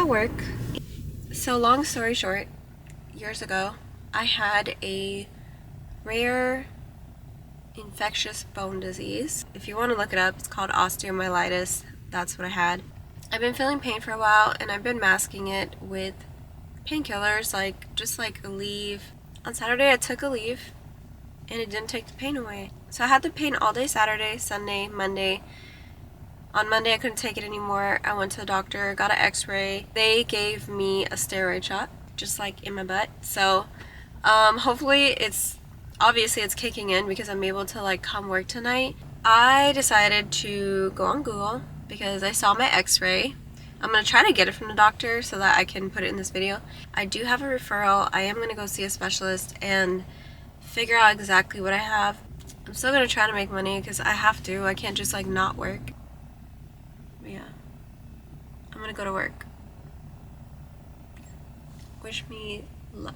at work. So long story short, years ago, I had a rare infectious bone disease. If you want to look it up, it's called osteomyelitis. That's what I had. I've been feeling pain for a while and I've been masking it with painkillers, just like a leave. On Saturday I took a leave and it didn't take the pain away. So I had the pain all day Saturday, Sunday, Monday. On Monday I couldn't take it anymore. I went to the doctor, got an x-ray. They gave me a steroid shot, just like in my butt. So hopefully it's kicking in because I'm able to come work tonight. I decided to go on Google because I saw my x-ray. I'm going to try to get it from the doctor so that I can put it in this video. I do have a referral. I am going to go see a specialist and figure out exactly what I have. I'm still going to try to make money because I have to. I can't just not work. But yeah, I'm going to go to work. Wish me luck.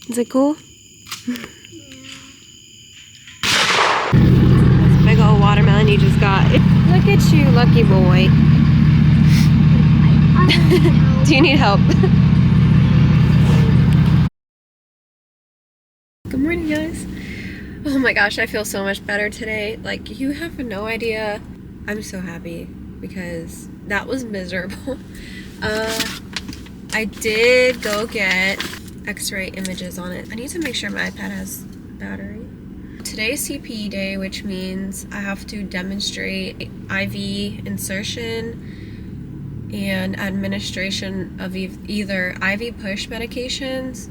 Is it cool? This big old watermelon you just got. Look at you, lucky boy. Do you need help? Good morning, guys. Oh my gosh, I feel so much better today. You have no idea. I'm so happy because that was miserable. I did go get x-ray images on it. I need to make sure my iPad has battery. Today's CPE day, which means I have to demonstrate IV insertion and administration of either IV push medications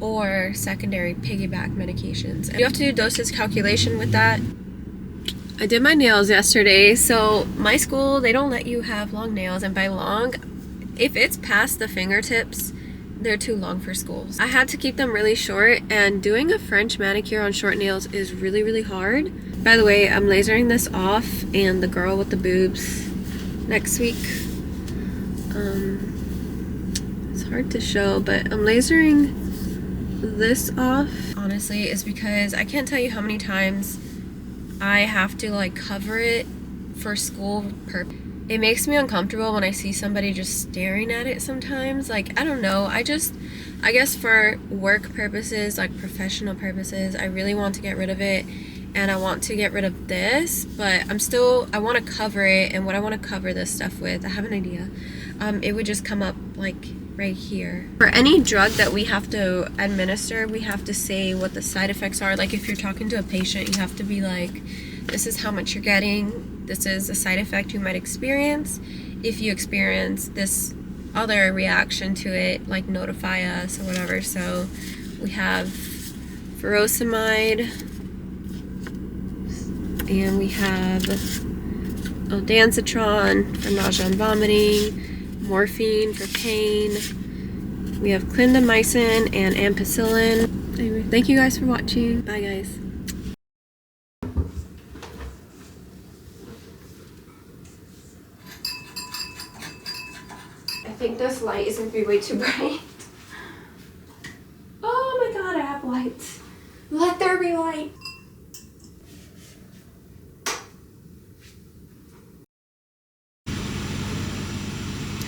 or secondary piggyback medications. And you have to do dosage calculation with that. I did my nails yesterday. So my school, they don't let you have long nails, and by long, if it's past the fingertips, they're too long for schools. I had to keep them really short, and doing a French manicure on short nails is really, really hard. By the way, I'm lasering this off, and the girl with the boobs next week. It's hard to show, but I'm lasering this off. Honestly, it's because I can't tell you how many times I have to cover it for school purpose. It makes me uncomfortable when I see somebody just staring at it sometimes. I don't know. I guess for work purposes, professional purposes, I really want to get rid of it. And I want to get rid of this, but I want to cover it. And what I want to cover this stuff with, I have an idea. It would just come up right here. For any drug that we have to administer, we have to say what the side effects are. If you're talking to a patient, you have to be this is how much you're getting. This is a side effect you might experience. If you experience this other reaction to it, notify us or whatever. So we have furosemide, and we have ondansetron for nausea and vomiting, morphine for pain. We have clindamycin and ampicillin. Anyway, thank you guys for watching. Bye, guys. I think this light is going to be way too bright. Oh my god, I have lights. Let there be light.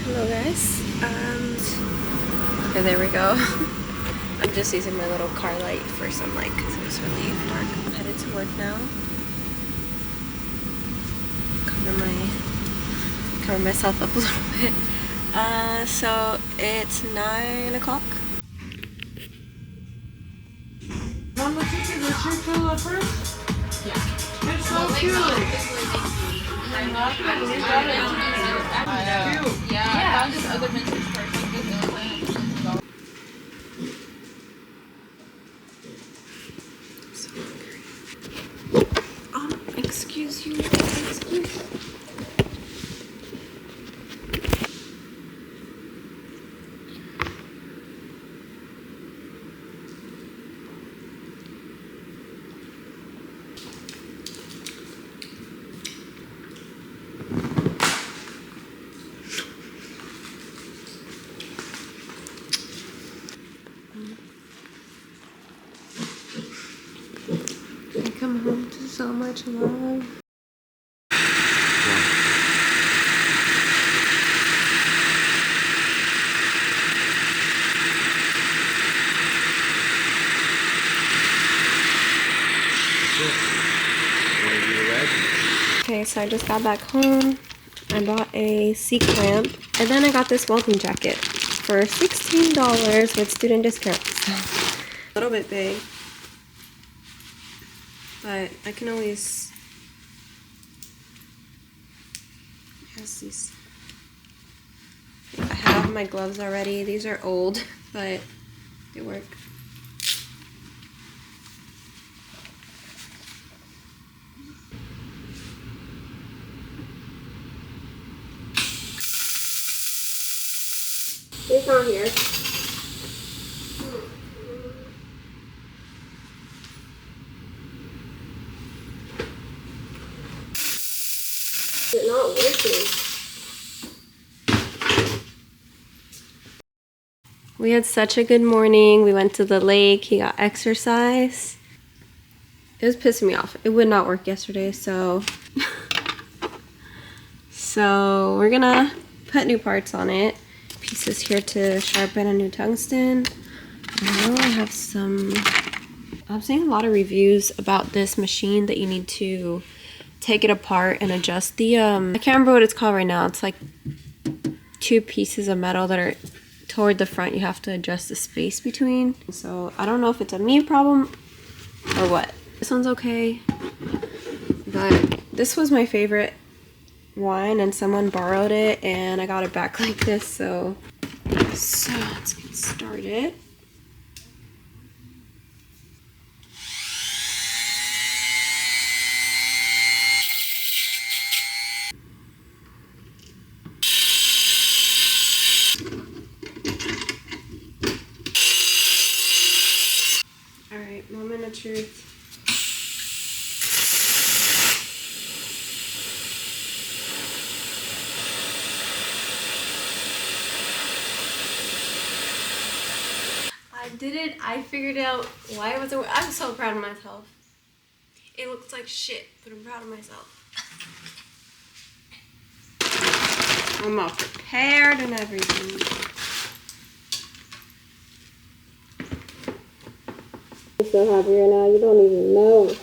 Hello guys. Okay, there we go. I'm just using my little car light for some light because it was really dark. I'm headed to work now. Cover myself up a little bit. So it's 9 o'clock. Mom, look at the shirt full of first? Yeah. It's so cute. Yeah, I found this other vintage purse like this. Excuse you. Excuse. So much love. Okay, so I just got back home. I bought a C-clamp, and then I got this welding jacket for $16 with student discount. So, a little bit big, but I can always, these. I have my gloves already. These are old, but they work. It's not here. Is it not working? We had such a good morning. We went to the lake. He got exercise. It was pissing me off. It would not work yesterday, so so we're gonna put new parts on it. Pieces here to sharpen a new tungsten. I know I have some. I'm seeing a lot of reviews about this machine that you need to take it apart and adjust the I can't remember what it's called right now. It's like two pieces of metal that are toward the front. You have to adjust the space between. So I don't know if it's a me problem or what. This one's okay, but this was my favorite one and someone borrowed it and I got it back like this. So let's get started. Alright, moment of truth. I did it. I figured out why it wasn't. I'm so proud of myself. It looks like shit, but I'm proud of myself. I'm all prepared and everything. I'm so happy right now. You don't even know.